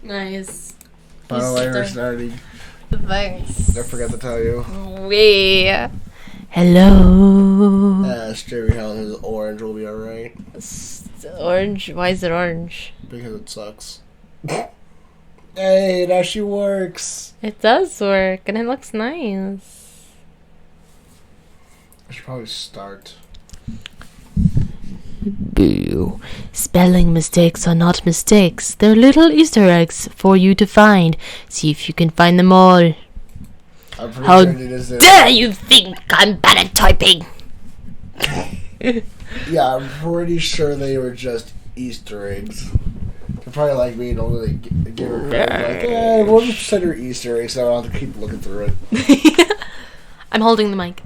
Nice. By the way, personality. Thanks. I forgot to tell you. Hello. Jerry Helen is orange will be alright. Orange? Why is it orange? Because it sucks. Hey, it actually works. It does work, and it looks nice. I should probably start. Boo. Spelling mistakes are not mistakes. They're little Easter eggs for you to find. See if you can find them all. I'm pretty How sure it is dare you think I'm bad at typing? Yeah, I'm pretty sure they were just Easter eggs. They're probably like me, don't really give her credit. Like, we'll just send her Easter eggs, so I don't have to keep looking through it. I'm holding the mic.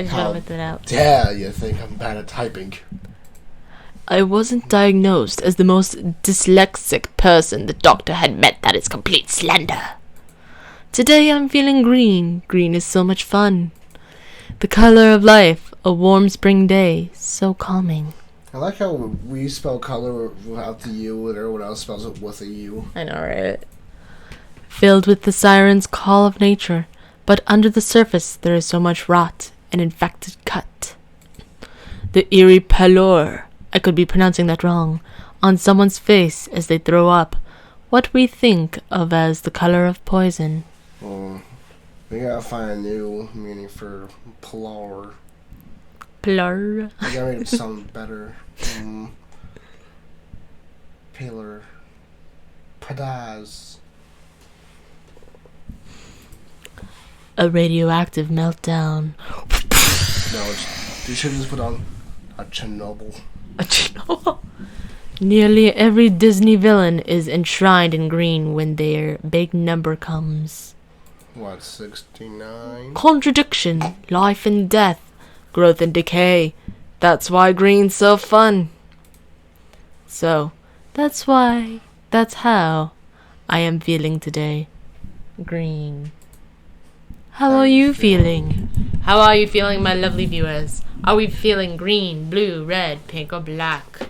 I just want to put that out. Dare you think I'm bad at typing? I wasn't diagnosed as the most dyslexic person the doctor had met. That is complete slander. Today I'm feeling green. Green is so much fun. The color of life, a warm spring day, so calming. I like how we spell color without the U and everyone else spells it with a U. I know, right? Filled with the siren's call of nature, but under the surface there is so much rot and infected cut. The eerie pallor, I could be pronouncing that wrong, on someone's face as they throw up what we think of as the color of poison. We gotta find a new meaning for pallor. Plur. We gotta make it sound better. Paler. Padaz. A radioactive meltdown. No, you should just put on a Chernobyl. Nearly every Disney villain is enshrined in green when their big number comes. What, 69? Contradiction, life and death, growth and decay. That's why green's so fun. So, that's how I am feeling today. Green. How are you feeling? How are you feeling, my lovely viewers? Are we feeling green, blue, red, pink, or black?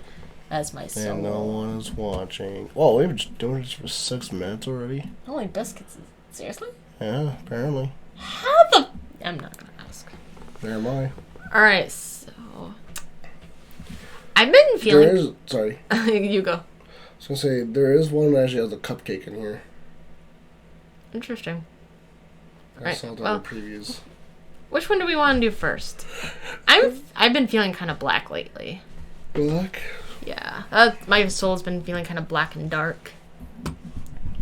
That's my soul. And no one is watching. Whoa, we've been doing this for 6 minutes already? Holy biscuits. Seriously? Yeah, apparently. How the... I'm not gonna ask. There am I. Alright, so... I've been feeling... There is... Sorry. You go. I was gonna say, there is one that actually has a cupcake in here. Interesting. I saw that in the previews. Which one do we want to do first? I've been feeling kind of black lately. Black? Yeah. My soul's been feeling kind of black and dark.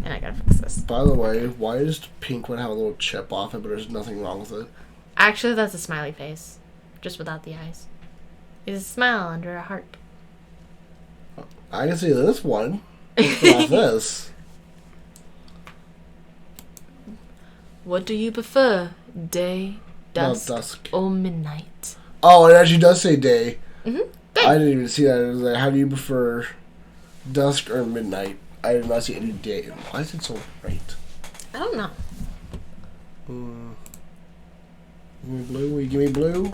And I gotta fix this. By the way, why does pink one have a little chip off it, but there's nothing wrong with it? Actually, that's a smiley face. Just without the eyes. It's a smile under a heart. I can see this one. Not this. What do you prefer? Day, dusk, dusk, or midnight? Oh, it actually does say day. Mm-hmm. I didn't even see that. It was like, how do you prefer dusk or midnight? I did not see any day. Why is it so bright? I don't know. Give me blue. Will you give me blue?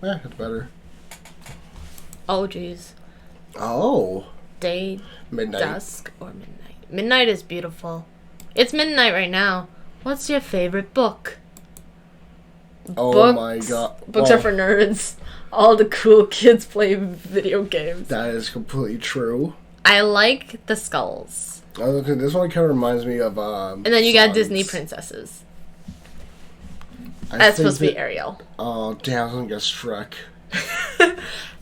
Yeah, it's better. Oh, jeez. Oh. Day, Midnight. dusk, or midnight? Midnight is beautiful. It's midnight right now. What's your favorite book? Oh my god. Books are for nerds. All the cool kids play video games. That is completely true. I like the skulls. Oh, look, this one kind of reminds me of and then you got Disney princesses. That's supposed to be Ariel. Oh, damn, I was gonna get Shrek.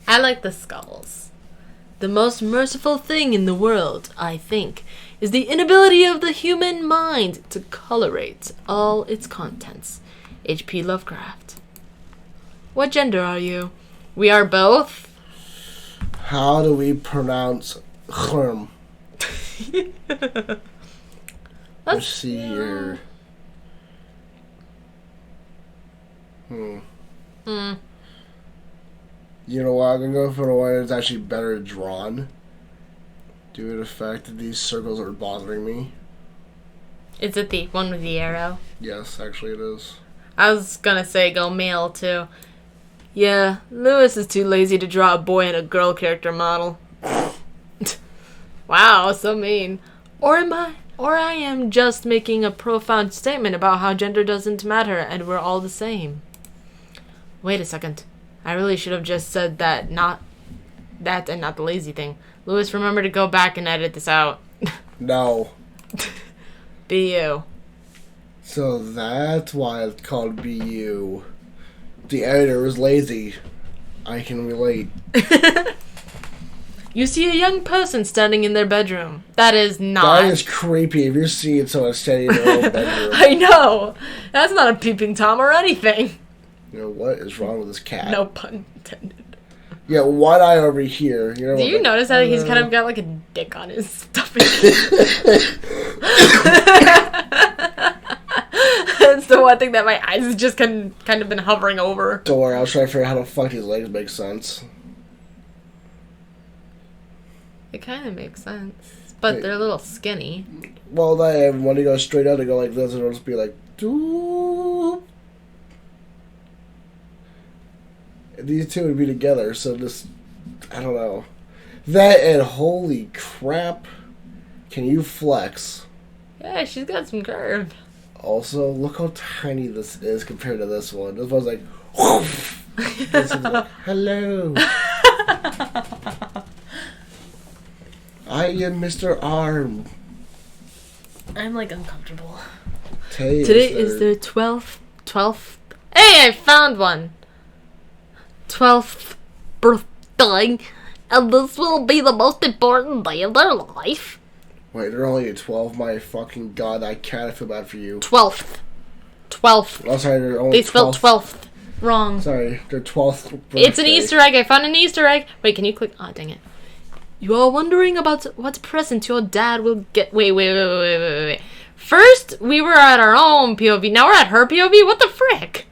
I like the skulls. The most merciful thing in the world, I think, is the inability of the human mind to colorate all its contents. H.P. Lovecraft. What gender are you? We are both. How do we pronounce Chrm? Let's see here. You know what? I'm gonna go for the one that's actually better drawn. Due to the fact that these circles are bothering me. Is it the one with the arrow? Yes, actually it is. I was gonna say go male too. Yeah, Lewis is too lazy to draw a boy and a girl character model. Wow, so mean. Or I am just making a profound statement about how gender doesn't matter and we're all the same. Wait a second. I really should have just said that, not that and not the lazy thing. Lewis, remember to go back and edit this out. No. Be you. So that's why it's called BU. The editor was lazy. I can relate. You see a young person standing in their bedroom. That is not... That is creepy if you're seeing someone standing in their own bedroom. I know. That's not a peeping Tom or anything. You know, what is wrong with this cat? No pun intended. Yeah, one eye over here. You know, Do you notice that he's kind of got like a dick on his stomach? That's the one thing that my eyes have just kind of been hovering over. Don't worry, I was trying to figure out how the fuck these legs make sense. It kind of makes sense. But they're a little skinny. Well, when you go straight out, they go like this, and it'll just be like, doop. These two would be together, so this, I don't know. That and holy crap, can you flex? Yeah, she's got some curve. Also, look how tiny this is compared to this one. This one's like, whoof. This one's like, hello. I am Mr. Arm. I'm like uncomfortable. Today is the 12th. Hey, I found one. 12th birthday, and this will be the most important day of their life. Wait, they're only at 12? My fucking god, I can't feel bad for you. 12th. Oh, sorry, they're only They spelled 12th wrong. Sorry, their 12th birthday. It's an Easter egg. I found an Easter egg. Wait, can you click? Oh, dang it. You are wondering about what present your dad will get. Wait. First, we were at our own POV. Now we're at her POV? What the frick?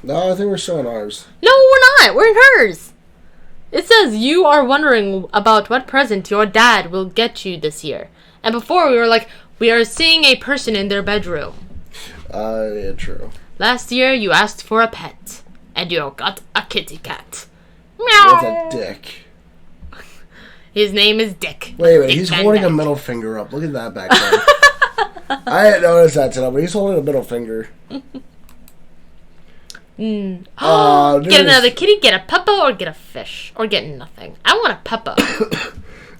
No, I think we're showing ours. No, we're not. We're in hers. It says you are wondering about what present your dad will get you this year. And before we were like, we are seeing a person in their bedroom. Yeah, true. Last year you asked for a pet. And you got a kitty cat. With Meow. a dick. His name is Dick. Wait, Dick he's Van holding a Dyke. middle finger up. Look at that back there. I didn't notice that today, but he's holding a middle finger. Get another kitty, get a puppo, or get a fish. Or get nothing. I want a puppo.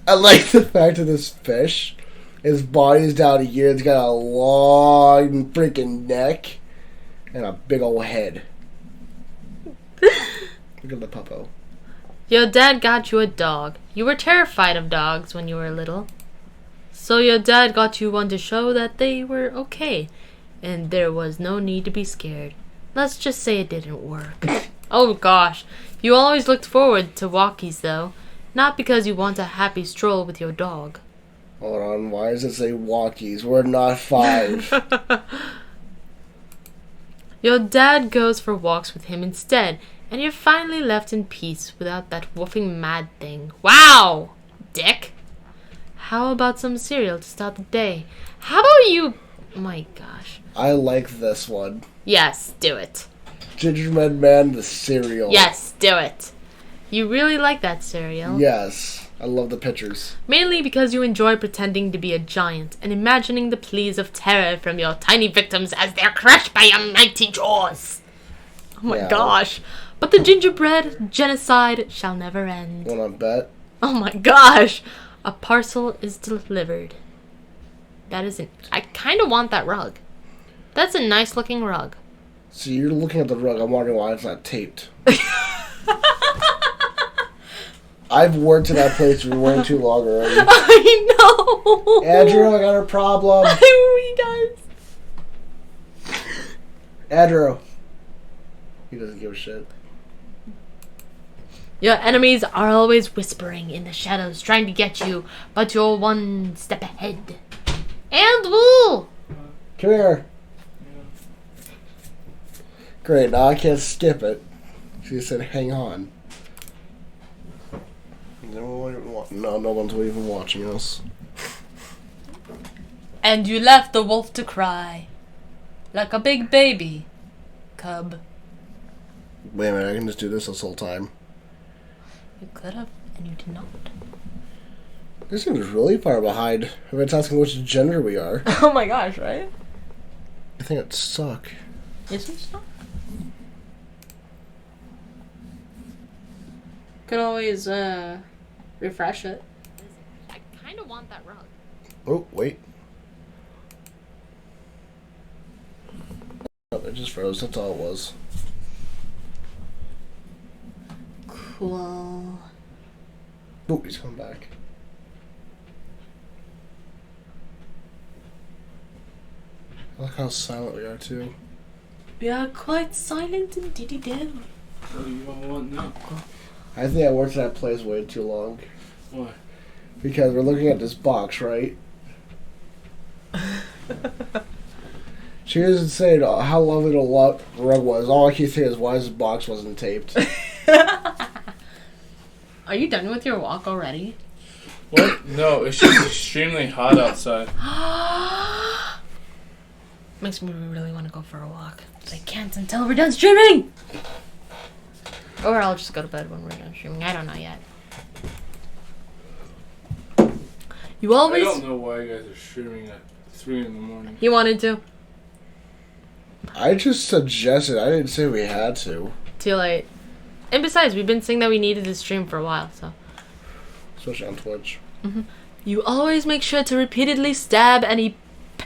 I like the fact that this fish, his body's down here, it's got a long freaking neck and a big old head. Look at the puppo. Your dad got you a dog. You were terrified of dogs when you were little. So your dad got you one to show that they were okay. And there was no need to be scared. Let's just say it didn't work. Oh gosh. You always looked forward to walkies though. Not because you want a happy stroll with your dog. Hold on, why does it say walkies? We're not 5. Your dad goes for walks with him instead. And you're finally left in peace without that woofing mad thing. Wow! Dick. How about some cereal to start the day? How about you... Oh my gosh. I like this one. Yes, do it. Gingerbread Man, the cereal. Yes, do it. You really like that cereal. Yes. I love the pictures. Mainly because you enjoy pretending to be a giant and imagining the pleas of terror from your tiny victims as they're crushed by your mighty jaws. Oh my gosh. But the gingerbread genocide shall never end. Wanna bet? Oh my gosh. A parcel is delivered. That isn't... I kind of want that rug. That's a nice looking rug. So you're looking at the rug. I'm wondering why it's not taped. I've worked in that place for way too long already. I know. Andrew, I got a problem. He does. Andrew. He doesn't give a shit. Your enemies are always whispering in the shadows, trying to get you, but you're one step ahead. And woo! Come here. Great, now I can't skip it. She said, hang on. No one's even watching us. And you left the wolf to cry, like a big baby cub. Wait a minute, I can just do this whole time. You could have, and you did not. This seems really far behind. If it's asking which gender we are, Oh my gosh, right? I think it'd suck. Is it stuff? Could always refresh it. I kind of want that rug. Oh, wait. Oh, it just froze. That's all it was. Cool. Oh, he's coming back. I like how silent we are, too. We are quite silent indeed. What do you all want now? I think I worked at that place way too long. Why? Because we're looking at this box, right? She doesn't say how lovely the rug was. All I can say is why this box wasn't taped. Are you done with your walk already? What? No, it's just extremely hot outside. Makes me really want to go for a walk. But I can't until we're done streaming! Or I'll just go to bed when we're done streaming. I don't know yet. You I always... don't know why you guys are streaming at 3 in the morning. You wanted to? I just suggested. I didn't say we had to. Too late. And besides, we've been saying that we needed to stream for a while, so... Especially on Twitch. You always make sure to repeatedly stab any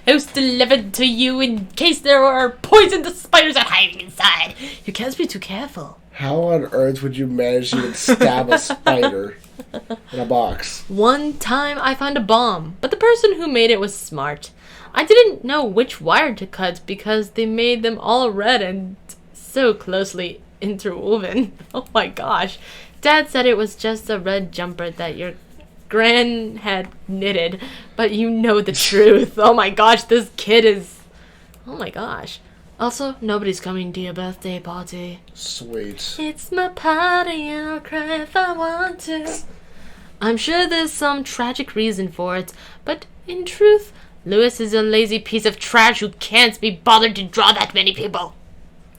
post delivered to you in case there are poisonous spiders are hiding inside. You can't be too careful. How on earth would you manage to even stab a spider in a box? One time I found a bomb, but the person who made it was smart. I didn't know which wire to cut because they made them all red and so closely interwoven. Oh my gosh. Dad said it was just a red jumper that your gran had knitted, but you know the truth. Oh my gosh, this kid is... Oh my gosh. Also, nobody's coming to your birthday party. Sweet. It's my party and I'll cry if I want to. I'm sure there's some tragic reason for it, but in truth, Lewis is a lazy piece of trash who can't be bothered to draw that many people.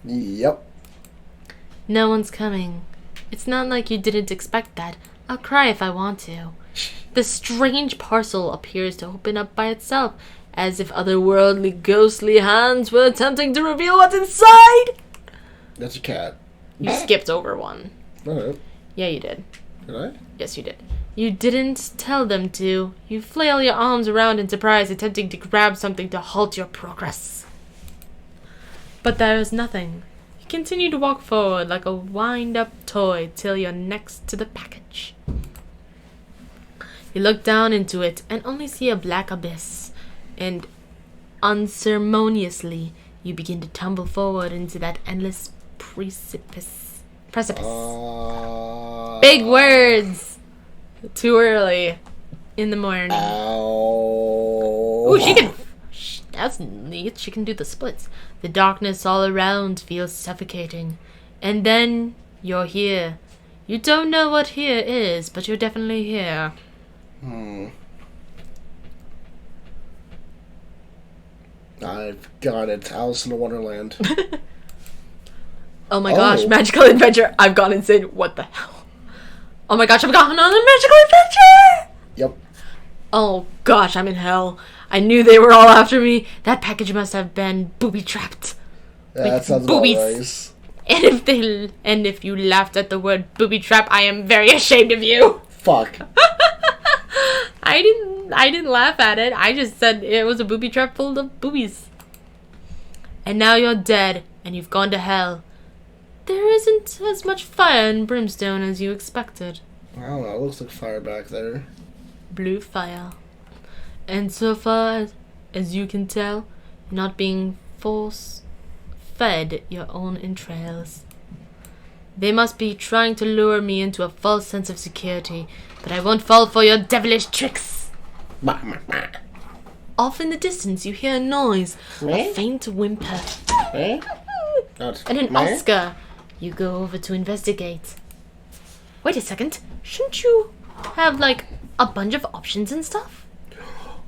Yep. No one's coming. It's not like you didn't expect that. I'll cry if I want to. The strange parcel appears to open up by itself, as if otherworldly, ghostly hands were attempting to reveal what's inside. That's a cat. You skipped over one. Alright. Yeah, you did. Did I? Yes, you did. You didn't tell them to. You flail your arms around in surprise, attempting to grab something to halt your progress. But there is nothing. You continue to walk forward like a wind-up toy till you're next to the package. You look down into it and only see a black abyss, and unceremoniously you begin to tumble forward into that endless precipice. Big words! Too early in the morning. Ow. Ooh, she can... That's neat. She can do the splits. The darkness all around feels suffocating. And then you're here. You don't know what here is, but you're definitely here. I've got it. Alice in Wonderland. Oh my gosh, magical adventure. I've gone insane. What the hell? Oh my gosh, I've gone on a magical adventure! Yep. Oh gosh, I'm in hell. I knew they were all after me. That package must have been booby-trapped. That sounds about right. And if you laughed at the word booby trap, I am very ashamed of you. Fuck. I didn't laugh at it. I just said it was a booby trap full of boobies. And now you're dead, and you've gone to hell. There isn't as much fire and brimstone as you expected. I don't know. It looks like fire back there. Blue fire. And so far as you can tell, not being force-fed your own entrails. They must be trying to lure me into a false sense of security, but I won't fall for your devilish tricks. Off in the distance, you hear a noise, a faint whimper, and an Oscar. You go over to investigate. Wait a second, shouldn't you have, like, a bunch of options and stuff?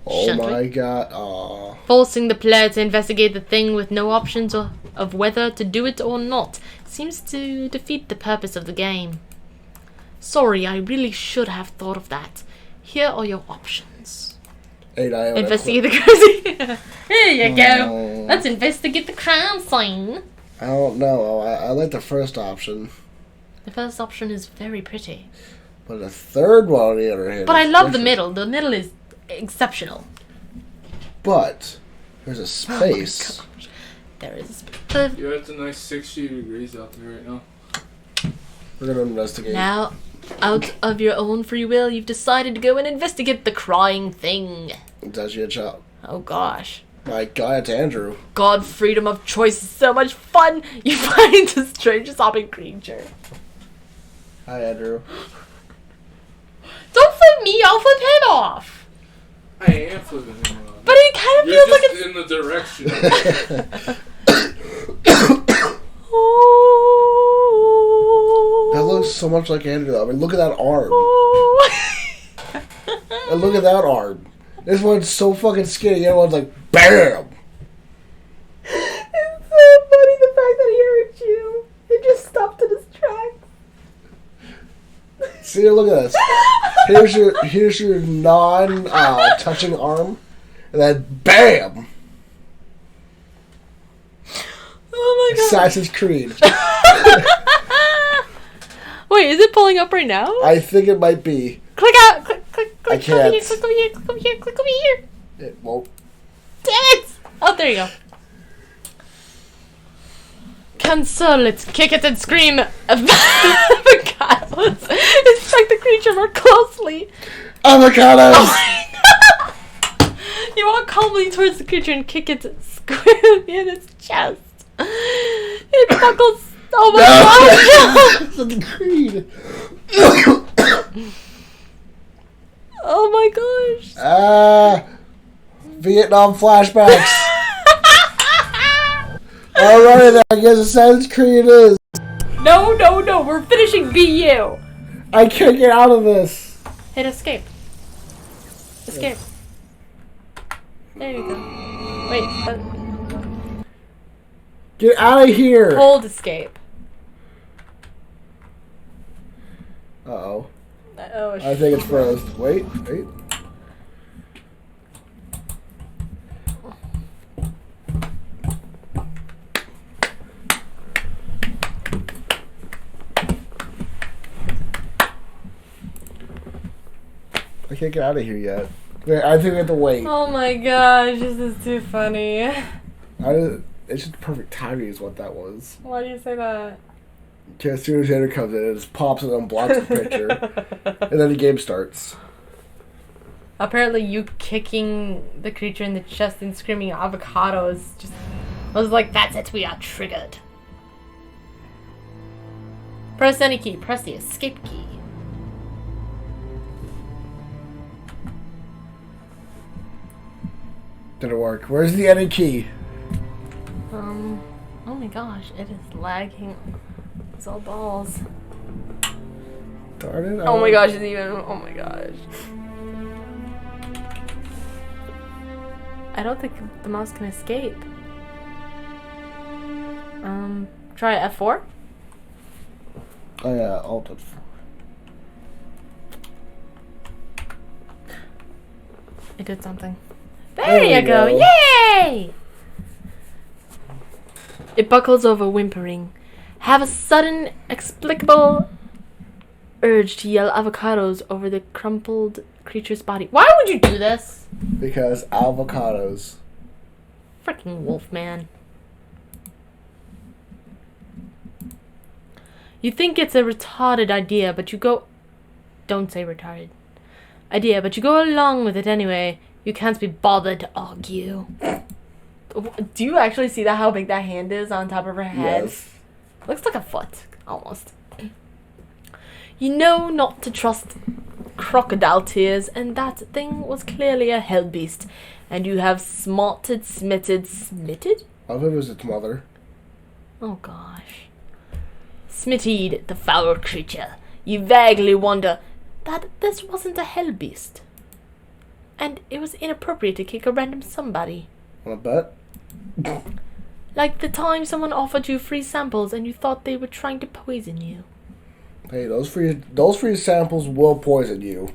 Oh my god. Aw. Forcing the player to investigate the thing with no options of whether to do it or not seems to defeat the purpose of the game. Sorry, I really should have thought of that. Here are your options. Hey, I Investigate the crime. Here you go. Let's investigate the crime scene. I don't know. I like the first option. The first option is very pretty. But the third one, on the other hand... But I is love the different. middle. The middle is exceptional. But there's a space. There is. You're at the nice 60 degrees out there right now. We're going to investigate. Now, out of your own free will, you've decided to go and investigate the crying thing. That's your job. Oh gosh. My God, it's Andrew. God, freedom of choice is so much fun. You find the strange zombie creature. Hi, Andrew. Don't flip me, I'll flip him off. I am flipping him around. But it kind of You're feels like just it's... in the direction. That looks so much like Andrew. I mean, look at that arm. And look at that arm. This one's so fucking skinny. The other one's like, BAM! It's so funny the fact that he hurt you. It just stopped in his tracks. See, look at this. Here's your non-touching arm. And then, BAM! Oh my god. Assassin's Creed. Wait, is it pulling up right now? I think it might be. Click out! Click I can't. Click over here, click over here, click over here! It won't. Damn it! Oh, there you go. Cancel, let's kick it and scream. Avocados. Inspect the creature more closely. Avocados! Oh my god! You walk calmly towards the creature and kick it squarely in its chest. It buckles. Oh my god! Assassin's Creed. Oh my gosh. Vietnam flashbacks. Alright then, I guess Assassin's Creed is. No, we're finishing BU. I can't get out of this. Hit escape. Escape. There you go. Wait, Get out of here. hold escape. Uh-oh. Oh, I think it's froze. Wait. I can't get out of here yet. I think we have to wait. Oh my gosh, this is too funny. It's just perfect timing is what that was. Why do you say that? As soon as Andrew comes in, it just pops and unblocks the picture. And then the game starts. Apparently you kicking the creature in the chest and screaming avocados just... I was like, that's it, we are triggered. Press any key. Press the escape key. Didn't work. Where's the edit key? Oh my gosh, it is lagging. It's all balls. Darn it. Oh my gosh, it's even... Oh my gosh. I don't think the mouse can escape. Try F4? Oh yeah, Alt F4. It did something. There you go! Yay! It buckles over, whimpering. Have a sudden, explicable urge to yell avocados over the crumpled creature's body. Why would you do this? Because avocados. Freaking Wolfman. You think it's a retarded idea, but you go... Don't say retarded. Idea, but you go along with it anyway. You can't be bothered to argue. Do you actually see that? How big that hand is on top of her head? Yes. Looks like a foot, almost. You know not to trust crocodile tears, and that thing was clearly a hell beast. And you have smitted? I thought it was its mother. Oh gosh. Smittied the foul creature. You vaguely wonder that this wasn't a hell beast. And it was inappropriate to kick a random somebody. Want to bet? Like the time someone offered you free samples and you thought they were trying to poison you. Hey, those free samples will poison you.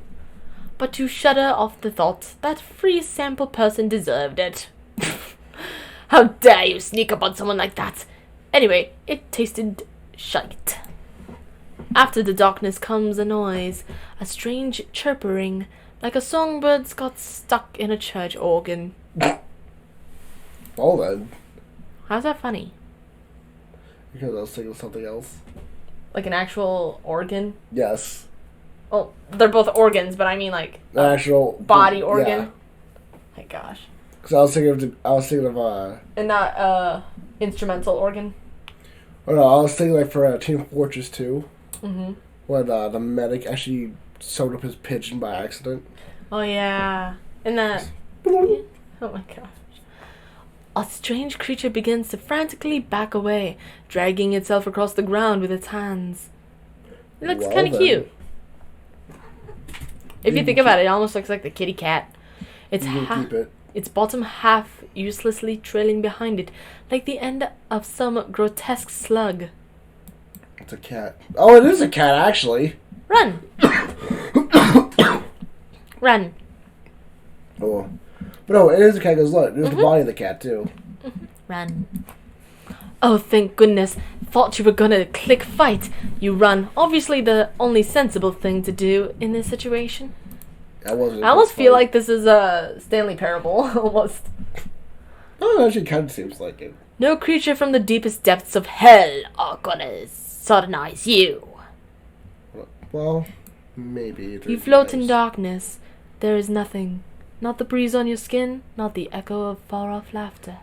but to shudder off the thought that free sample person deserved it. How dare you sneak up on someone like that? Anyway, it tasted shite. After the darkness comes a noise, a strange chirping, like a songbird's got stuck in a church organ. Well then, How's that funny? because I was thinking of something else. Like an actual organ? Yes. Well, they're both organs, but I mean like The actual body organ. Yeah. My gosh. Because I was thinking of And not instrumental organ. oh no, I was thinking like for Team Fortress 2, Mm-hmm. when the medic actually sewed up his pigeon by accident. Oh yeah. And that oh my gosh. A strange creature begins to frantically back away, dragging itself across the ground with its hands. It looks Well kind of then. cute. If you think about it, it almost looks like the kitty cat. Its You can keep it. its bottom half uselessly trailing behind it, like the end of some grotesque slug. It's a cat. Oh, it is a cat actually. Run! Run. Oh. But no, it is a cat because look, there's Mm-hmm. the body of the cat too. Run. Oh, thank goodness. Thought you were gonna click fight. You run. Obviously the only sensible thing to do in this situation. That wasn't. I almost feel like this is a Stanley Parable, almost. Oh, it actually kind of seems like it. No creature from the deepest depths of hell are gonna sodomize you. Well, maybe. You float in darkness. There is nothing. Not the breeze on your skin, not the echo of far-off laughter.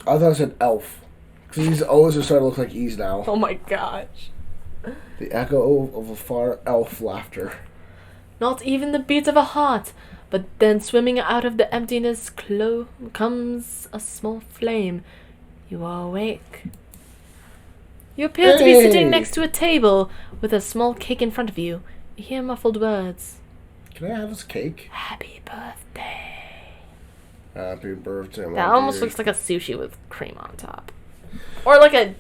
I thought it said elf. Because these O's are starting to look like E's now. Oh my gosh. The echo of a far elf laughter. Not even the beat of a heart, but then swimming out of the emptiness comes a small flame. You are awake. You appear to be sitting Hey! next to a table with a small cake in front of you. You hear muffled words. Can I have this cake? Happy birthday. Happy birthday, my That almost dear. looks like a sushi with cream on top. Or like a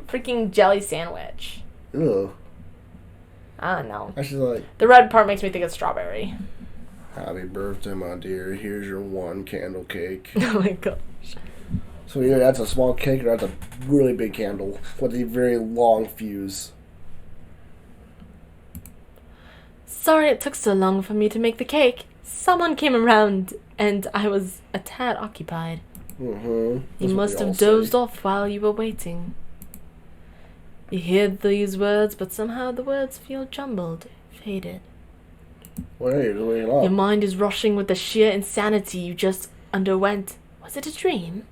freaking jelly sandwich. Ugh. I don't know. Actually, like, The red part makes me think of strawberry. happy birthday, my dear. Here's your one candle cake. Oh my god. So either that's a small cake or that's a really big candle with a very long fuse. Sorry it took so long for me to make the cake. Someone came around and I was a tad occupied. Mm-hmm. You must have dozed off while you were waiting. You hear these words, but somehow the words feel jumbled, faded. Well, hey, you're doing it Your up. mind is rushing with the sheer insanity you just underwent. Was it a dream?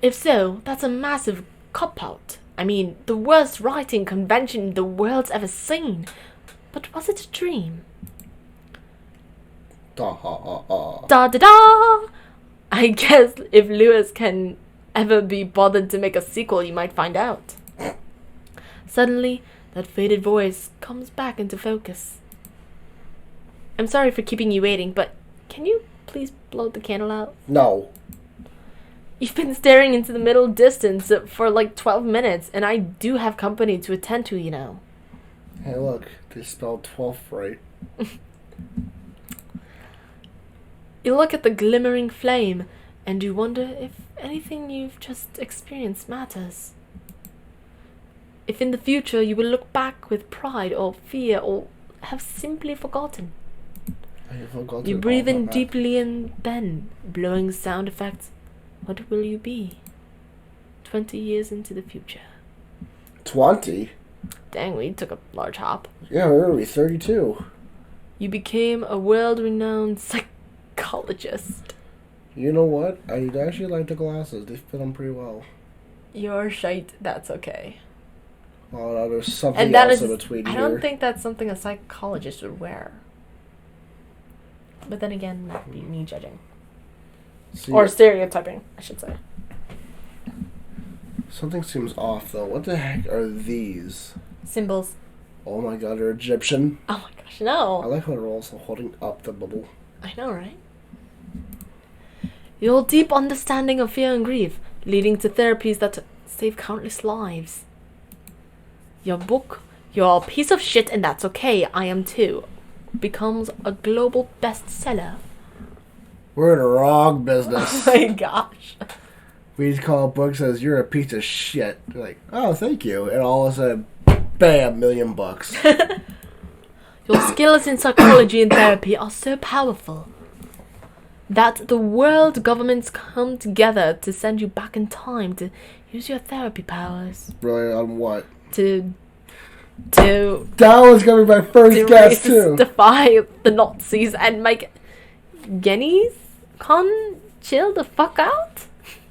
If so, that's a massive cop-out. I mean, the worst writing convention the world's ever seen. But was it a dream? Da-da-da! I guess if Lewis can ever be bothered to make a sequel, you might find out. Suddenly, that faded voice comes back into focus. I'm sorry for keeping you waiting, but can you please blow the candle out? No. You've been staring into the middle distance for like 12 minutes, and I do have company to attend to, you know. Hey, look. They spelled 12th right. You look at the glimmering flame, and you wonder if anything you've just experienced matters. If in the future you will look back with pride or fear or have simply forgotten. I forgot You to breathe call in that. deeply and then, blowing sound effects, what will you be? 20 years into the future. 20? Dang, we took a large hop. Yeah, we're gonna be 32. You became a world-renowned psychologist. You know what? I actually like the glasses. They fit them pretty well. You're shite, that's okay. Oh, no, there's something And that else is, in between I here. don't think that's something a psychologist would wear. But then again, that'd be me judging. See, Or stereotyping, I should say. something seems off, though. What the heck are these? Symbols. Oh my god, they're Egyptian. Oh my gosh, I no. like how they're also holding up the bubble. I know, right? Your deep understanding of fear and grief, leading to therapies that save countless lives. Your book, you're a piece of shit and that's okay, I am too. becomes a global bestseller. We're in the wrong Oh business. my gosh. We just call books as you're a piece of shit. They're like, oh, thank you. And all of a sudden, bam, $1,000,000. Your skills in psychology and therapy are so powerful that the world governments come together to send you back in time to use your therapy powers Really, on what? to That was going to be my first guess, too. defy the Nazis and make Genghis Khan chill the fuck out?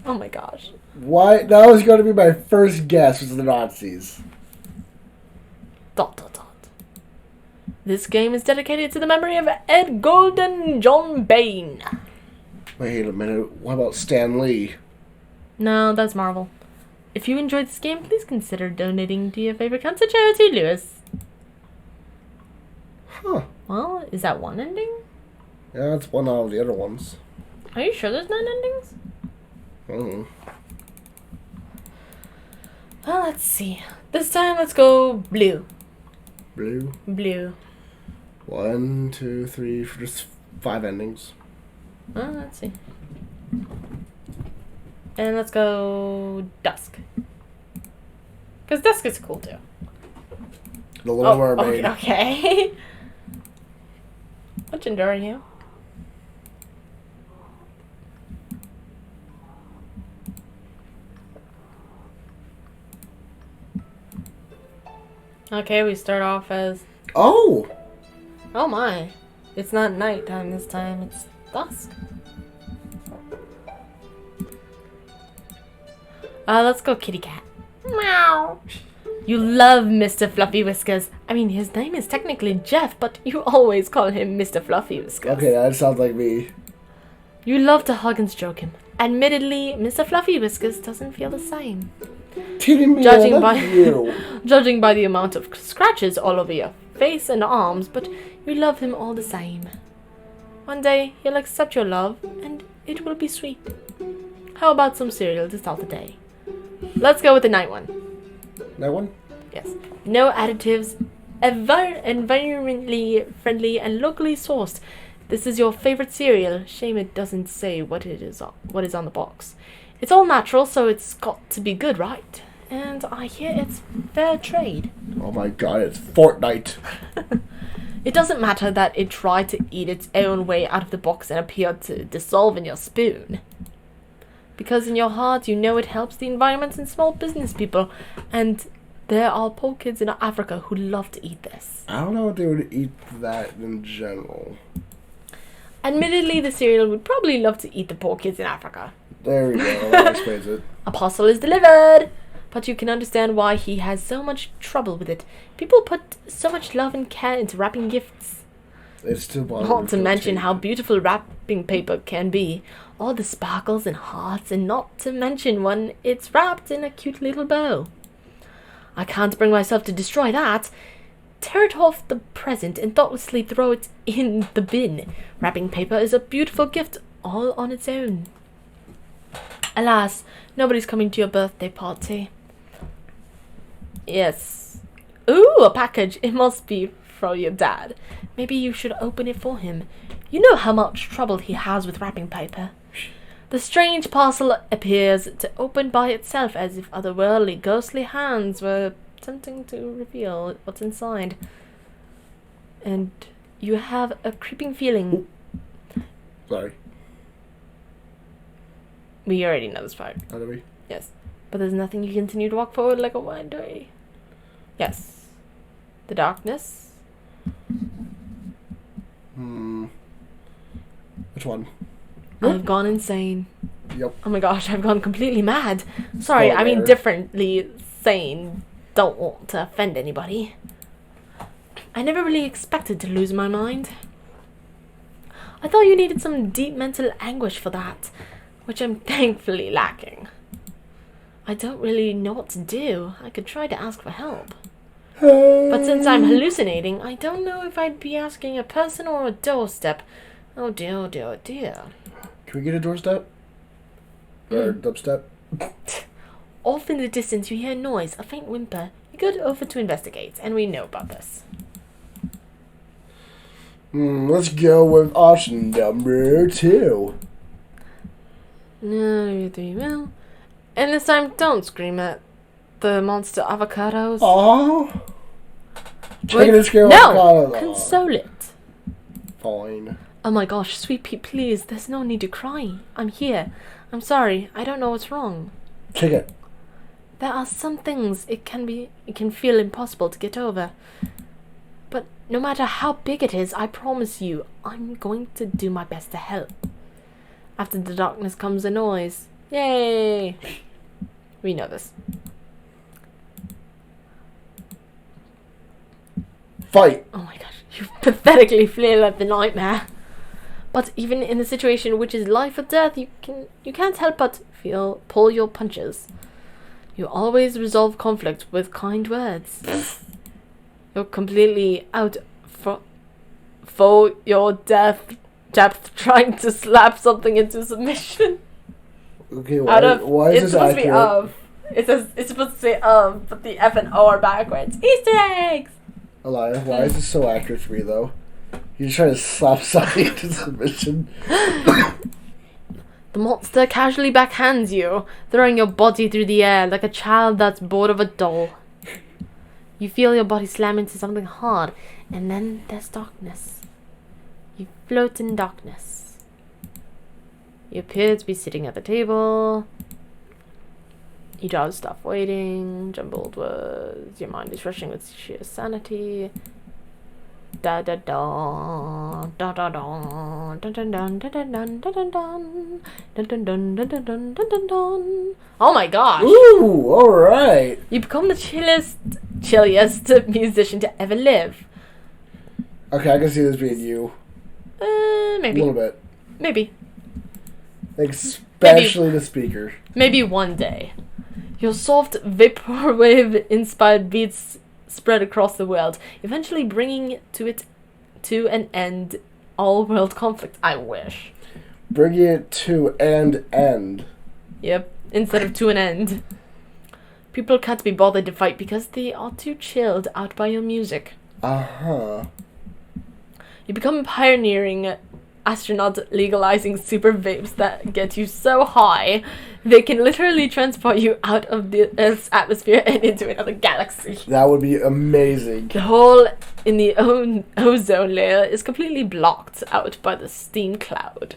Oh my gosh. Why? That was going to be my first guess, was the Nazis. ... This game is dedicated to the memory of Ed Golden John Bain. Wait a minute. What about Stan Lee? No, that's Marvel. If you enjoyed this game, please consider donating to your favorite cancer charity, Lewis. Huh. Well, is that one ending? Yeah, that's one out of the other ones. Are you sure there's 9 endings? Mm. Well, let's see. This time, let's go blue. Blue. Blue. 1, 2, 3, just 5 endings. Let's see. And let's go dusk. Because dusk is cool too. The Little Mermaid. Okay. What gender are you? Okay, we start off as... Oh! Oh my. It's not nighttime this time, it's dusk. Let's go kitty cat. Meow. You love Mr. Fluffy Whiskers. I mean, his name is technically Jeff, but you always call him Mr. Fluffy Whiskers. Okay, that sounds like me. You love to hug and stroke him. Admittedly, Mr. Fluffy Whiskers doesn't feel the same. Kidding me? Judging That's by you. judging by the amount of scratches all over your face and arms, but you love him all the same. One day, he'll accept your love, and it will be sweet. How about some cereal to start the day? Let's go with the night one. That one? Yes. No additives, environmentally friendly, and locally sourced. This is your favorite cereal. Shame it doesn't say what is on the box. It's all natural, so it's got to be good, right? And I hear it's fair trade. Oh my god, it's Fortnite. It doesn't matter that it tried to eat its own way out of the box and appeared to dissolve in your spoon. Because in your heart you know it helps the environment and small business people, and there are poor kids in Africa who love to eat this. I don't know if they would eat that in general. Admittedly, the cereal would probably love to eat the poor kids in Africa. There we go, that explains it. A parcel is delivered! But you can understand why he has so much trouble with it. People put so much love and care into wrapping gifts. It's too bothersome. Not to mention how beautiful wrapping paper can be. All the sparkles and hearts, and not to mention when it's wrapped in a cute little bow. I can't bring myself to destroy that. Tear it off the present and thoughtlessly throw it in the bin. Wrapping paper is a beautiful gift all on its own. Alas, nobody's coming to your birthday party. Yes. Ooh, a package. It must be from your dad. Maybe you should open it for him. You know how much trouble he has with wrapping paper. The strange parcel appears to open by itself as if otherworldly, ghostly hands were attempting to reveal what's inside. And you have a creeping feeling. Sorry. We already know this part. How do we? Yes. But there's nothing you continue to walk forward like a wide way. Yes. The darkness. Which one? I've gone insane. Yep. Oh my gosh, I've gone completely mad. Sorry, Oh, I mean there. differently sane. Don't want to offend anybody. I never really expected to lose my mind. I thought you needed some deep mental anguish for that, which I'm thankfully lacking. I don't really know what to do. I could try to ask for help. But since I'm hallucinating, I don't know if I'd be asking a person or a doorstep. Oh dear, oh dear, oh dear. Can we get a doorstep? Or dubstep? Off in the distance you hear a noise, a faint whimper. You go over to investigate, and we know about this. Let's go with option number 2. No, 3 will. And this time, don't scream at the monster avocados. Aww. Wait, Chicken and scare no! avocados. Aw. Console it. Fine. Oh my gosh, Sweet Pea, please, there's no need to cry. I'm here. I'm sorry, I don't know what's wrong. Chicken. There are some things it can feel impossible to get over. But no matter how big it is, I promise you, I'm going to do my best to help. After the darkness comes the noise. Yay! We know this. Fight. Oh my gosh, you pathetically flail at the nightmare. But even in a situation which is life or death, you can't help but pull your punches. You always resolve conflict with kind words. You're completely out for your depth trying to slap something into submission. Okay, Why is it's this supposed to be accurate? of. It's supposed to say of, but the F and O are backwards. Easter eggs! Elia, why is this so accurate for me, though? You're trying to slap something into submission. The monster casually backhands you, throwing your body through the air like a child that's bored of a doll. You feel your body slam into something hard, and then there's darkness. You float in darkness. You appear to be sitting at the table. You don't stop waiting, jumbled words. Your mind is rushing with sheer sanity. Da da da da da da dun dun dun dun dun dun dun dun dun dun dun dun dun dun dun dun. Oh my gosh! Ooh, alright. You become the chilliest musician to ever live. Okay, I can see this being you. A Maybe. little bit. Maybe. Especially the speaker. Maybe one day. Your soft vaporwave-inspired beats spread across the world, eventually bringing to an end all world conflict. I wish. Bring it to end. Yep, instead of to an end. People can't be bothered to fight because they are too chilled out by your music. Uh-huh. You become a pioneering astronaut legalizing super vapes that get you so high they can literally transport you out of the Earth's atmosphere and into another galaxy. That would be amazing. The hole in the ozone layer is completely blocked out by the steam cloud,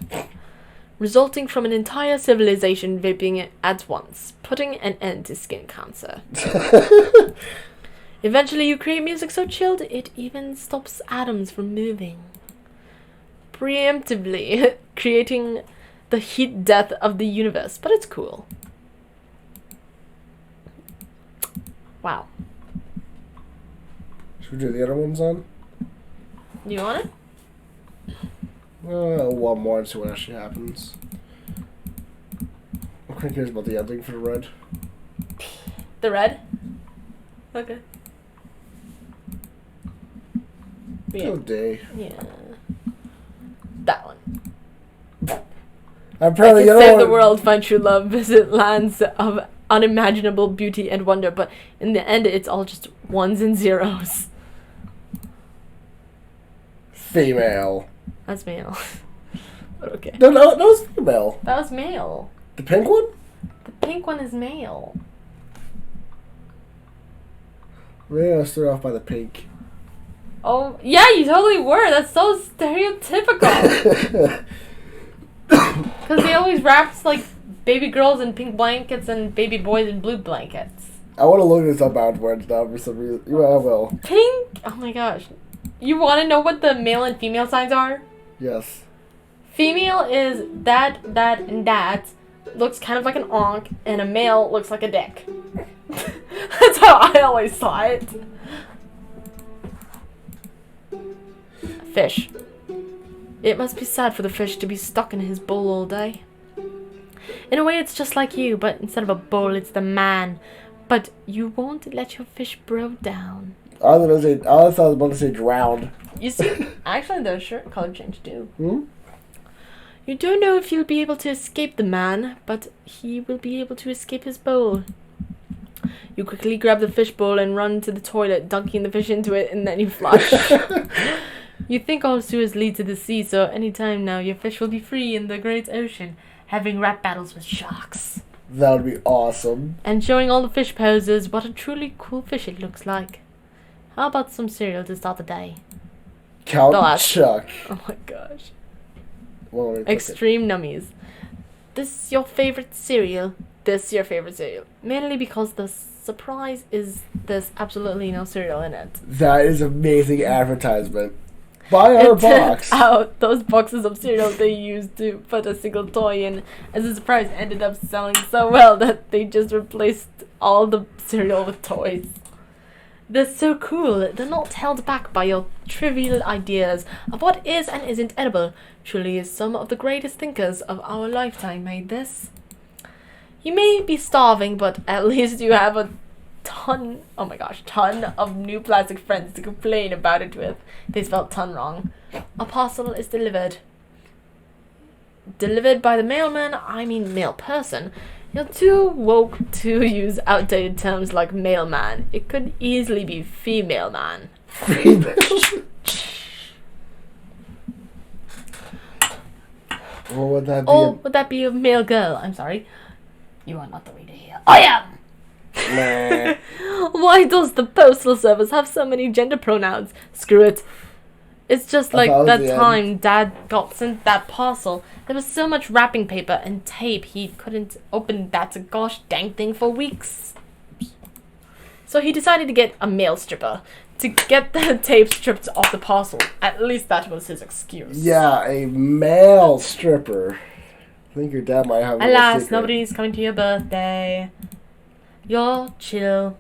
resulting from an entire civilization vaping at once, putting an end to skin cancer. Eventually you create music so chilled it even stops atoms from moving, preemptively creating the heat death of the universe, but it's cool. Wow. Should we do the other ones on? You want it? One more and see what actually happens. I'm kind of curious about the ending for the red. The red? Okay. Yeah. Good day. Yeah. That one. Apparently, I can save the world, find true love, visit lands of unimaginable beauty and wonder, but in the end, it's all just ones and zeros. Female. That's male. But okay. No, that was female. That was male. The pink one? The pink one is male. Maybe I was thrown off by the pink. Oh, yeah, you totally were. That's so stereotypical. Because they always wrapped, like, baby girls in pink blankets and baby boys in blue blankets. I want to look this up afterwards now for some reason. Yeah, I will. Pink? Oh my gosh. You want to know what the male and female signs are? Yes. Female is that, and that. Looks kind of like an ankh, and a male looks like a dick. That's how I always saw it. Fish. It must be sad for the fish to be stuck in his bowl all day. In a way, it's just like you, but instead of a bowl, it's the man. But you won't let your fish bro down. I thought I was about to say drowned. You see, actually, the shirt color changed too. Hmm? You don't know if you'll be able to escape the man, but he will be able to escape his bowl. You quickly grab the fish bowl and run to the toilet, dunking the fish into it, and then you flush. You think all sewers lead to the sea, so anytime now your fish will be free in the great ocean, having rap battles with sharks. That would be awesome. And showing all the fish poses what a truly cool fish it looks like. How about some cereal to start the day? Count The last- Chuck. Oh my gosh. Well, let me cook it. Extreme nummies. This is your favorite cereal. This your favorite cereal. Mainly because the surprise is there's absolutely no cereal in it. That is amazing advertisement. Buy our It turns box. out those boxes of cereal they used to put a single toy in as a surprise ended up selling so well that they just replaced all the cereal with toys. They're so cool. They're not held back by your trivial ideas of what is and isn't edible. Truly, some of the greatest thinkers of our lifetime made this. You may be starving, but at least you have a ton of new plastic friends to complain about it with. They spelled ton wrong. A parcel is delivered. Delivered by the mailman, I mean mail person. You're too woke to use outdated terms like mailman. It could easily be female man. Or would that be? Or would that be a male girl? I'm sorry. You are not the reader here. I am! Nah. Why does the postal service have so many gender pronouns? Screw it. It's just I like thought it was that the end. time Dad got sent that parcel. There was so much wrapping paper and tape he couldn't open that gosh dang thing for weeks. So he decided to get a mail stripper to get the tape stripped off the parcel. At least that was his excuse. Yeah, a male stripper. I think your dad might have a little Alas, secret. nobody's coming to your birthday. You're chill.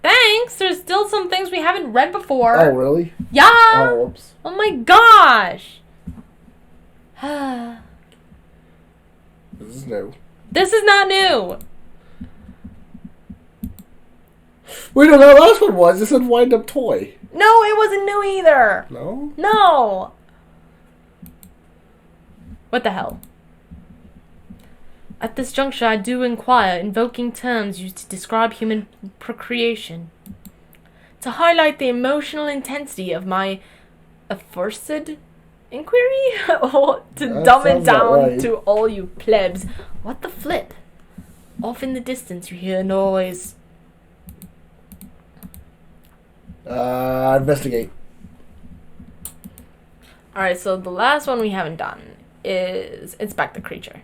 Thanks! There's still some things we haven't read before. Oh, really? Yeah! Oh, whoops. Oh my gosh! This is new. This is not new! Wait, no, that last one was. It said wind up toy. No, it wasn't new either! No? No! What the hell? At this juncture, I do inquire, invoking terms used to describe human procreation. To highlight the emotional intensity of my aforesaid inquiry? Or to That dumb it sounds about down right. to all you plebs. What the flip? Off in the distance, you hear a noise. Investigate. Alright, so the last one we haven't done is Inspect the Creature.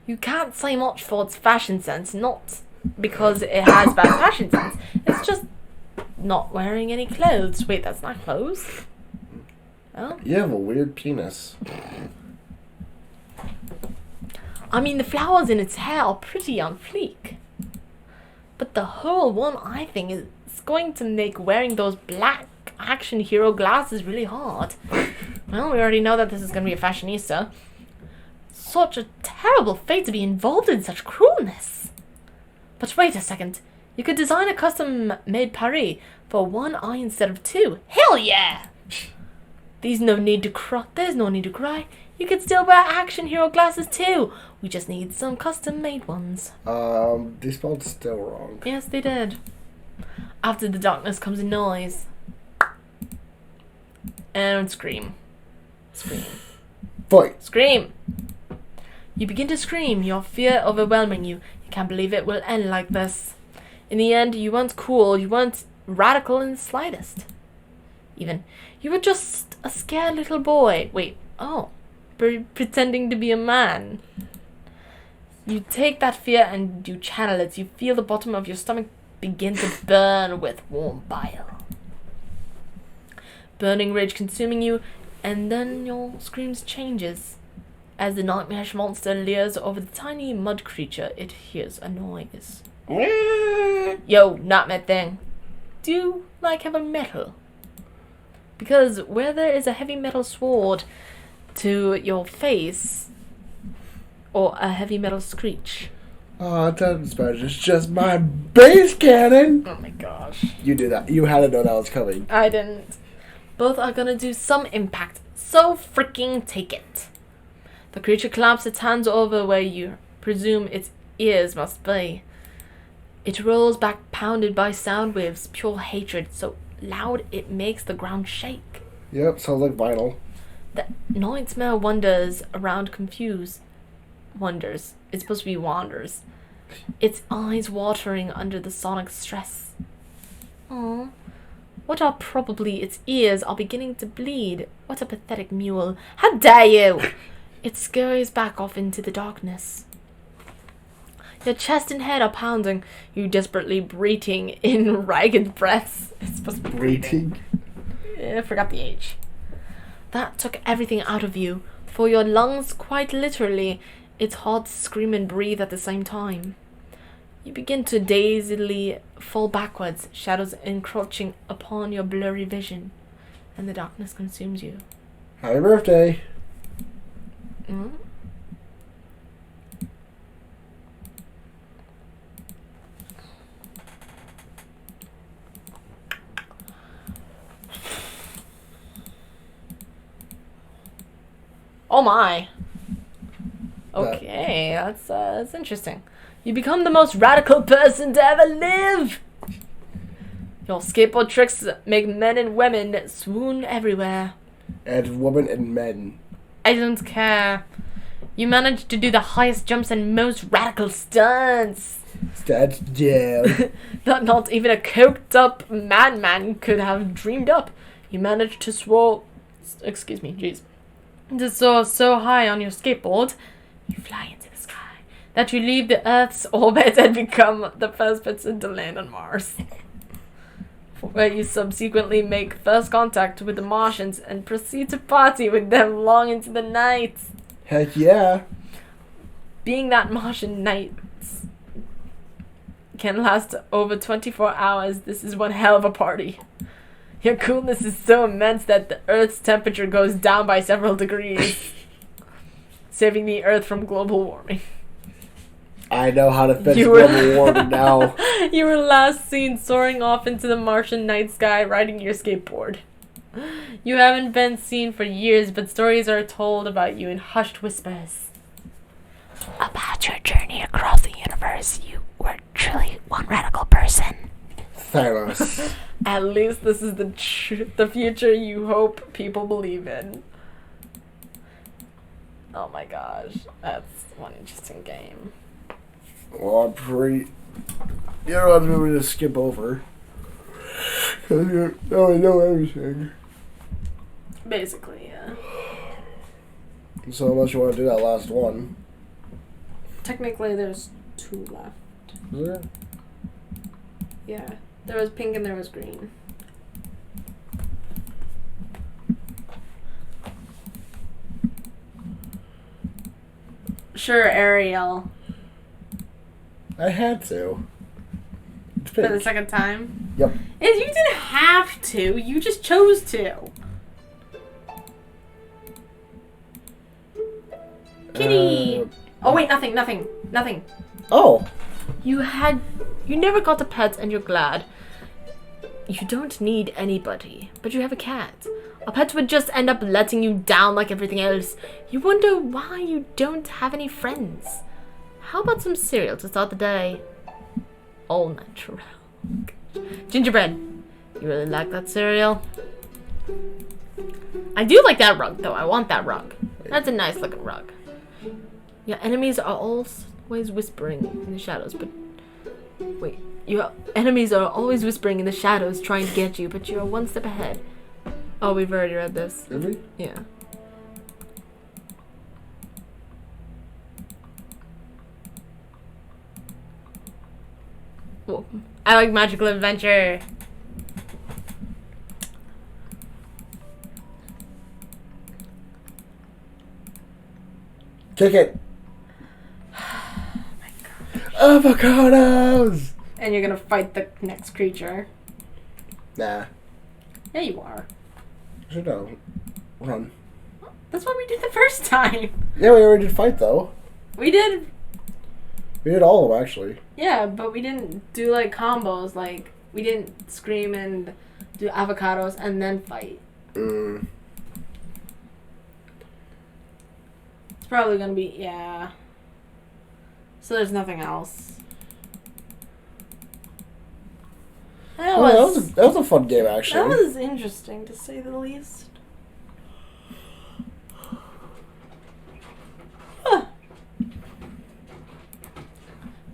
You can't say much for its fashion sense, not because it has bad fashion sense. It's just not wearing any clothes. Wait, that's not clothes? Oh? You have a weird penis. I mean, the flowers in its hair are pretty on fleek. But the whole one, I think, is going to make wearing those black action hero glasses really hard. Well, we already know that this is going to be a fashionista. Such a terrible fate to be involved in such cruelness. But wait a second. You could design a custom-made Paris for one eye instead of two. Hell yeah! There's no need to cry. You could still wear action hero glasses too. We just need some custom-made ones. They spelled still wrong. Yes, they did. After the darkness comes a noise. And scream. Scream. Fight. Scream! You begin to scream, your fear overwhelming you. You can't believe it will end like this. In the end, you weren't cool, you weren't radical in the slightest. Even, you were just a scared little boy. Wait, pretending to be a man. You take that fear and you channel it. You feel the bottom of your stomach begin to burn with warm bile. Burning rage consuming you, and then your screams changes. As the nightmarish monster leers over the tiny mud creature, it hears a noise. Yo, nightmare thing. Do you like heavy metal? Because where there is a heavy metal sword to your face, or a heavy metal screech. Oh, that's bad. It's just my base cannon. Oh my gosh. You do that. You had to know that was coming. I didn't. Both are gonna do some impact, so freaking take it. The creature claps its hands over where you presume its ears must be. It rolls back, pounded by sound waves, pure hatred, so loud it makes the ground shake. Yep, sounds like vinyl. The nightmare wanders around confused. Wonders. It's supposed to be wanders. Its eyes watering under the sonic stress. Aww. What are probably its ears are beginning to bleed. What a pathetic mule. How dare you! It scurries back off into the darkness. Your chest and head are pounding. You desperately breathing in ragged breaths. It's supposed to be breathing. I forgot the H. That took everything out of you. For your lungs, quite literally, it's hard to scream and breathe at the same time. You begin to dazedly fall backwards, shadows encroaching upon your blurry vision, and the darkness consumes you. Happy birthday. Mm? Oh my. Okay, that's interesting. You become the most radical person to ever live! Your skateboard tricks make men and women swoon everywhere. And women and men. I don't care. You managed to do the highest jumps and most radical stunts. That's down. That not even a coked up madman could have dreamed up. You managed to soar... Excuse me, jeez. To soar so high on your skateboard, you fly into the sky, that you leave the Earth's orbit and become the first person to land on Mars. Where you subsequently make first contact with the Martians and proceed to party with them long into the night. Heck yeah. Being that Martian nights can last over 24 hours, this is one hell of a party. Your coolness is so immense that the Earth's temperature goes down by several degrees, saving the Earth from global warming. I know how to fix global warming now. You were last seen soaring off into the Martian night sky riding your skateboard. You haven't been seen for years, but stories are told about you in hushed whispers. About your journey across the universe, you were truly one radical person. Thanos. At least this is the future you hope people believe in. Oh my gosh, that's one interesting game. Well, I'm pretty... You don't have to really just skip over. Because you already know everything. Basically, yeah. So unless you want to do that last one. Technically, there's 2 left. Is there? Yeah. There was pink and there was green. Sure, Ariel. I had to. It's For the pink. second time? Yep. You didn't have to. You just chose to. Kitty! Oh wait, nothing. Oh! You never got a pet and you're glad. You don't need anybody, but you have a cat. A pet would just end up letting you down like everything else. You wonder why you don't have any friends. How about some cereal to start the day? All natural. Gingerbread. You really like that cereal? I do like that rug, though. I want that rug. That's a nice looking rug. Your enemies are always whispering in the shadows, but... Wait. Your enemies are always whispering in the shadows trying to get you, but you're one step ahead. Oh, we've already read this. Did we? Yeah. Well, I like magical adventure. Kick it! Avocados! And you're gonna fight the next creature. Nah. Yeah, you are. Should don't. Run. That's what we did the first time. Yeah, we already did fight though. We did. We did all of them actually. Yeah, but we didn't do like combos. Like we didn't scream and do avocados and then fight. Mm. It's probably gonna be yeah. So there's nothing else. That was a fun game, actually. That was interesting, to say the least. Huh.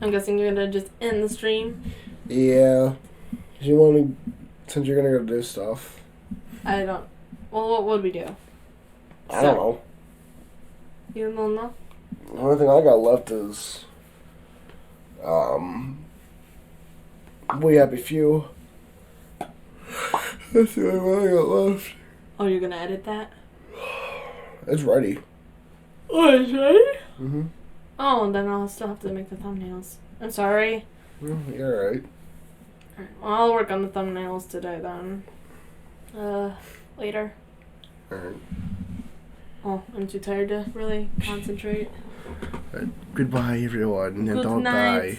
I'm guessing you're gonna just end the stream. Yeah. Do you want to, since you're gonna go do stuff? I don't. Well, what would we do? I don't know. You don't know? The only thing I got left is, We Happy Few. That's the only one I got left. Oh, you're gonna edit that? It's ready. Oh, it's ready? Mm-hmm. Oh, then I'll still have to make the thumbnails. I'm sorry. You're right. Alright, well, I'll work on the thumbnails today then. Later. Alright. Oh, I'm too tired to really concentrate. Goodbye, everyone, and Good don't night. die.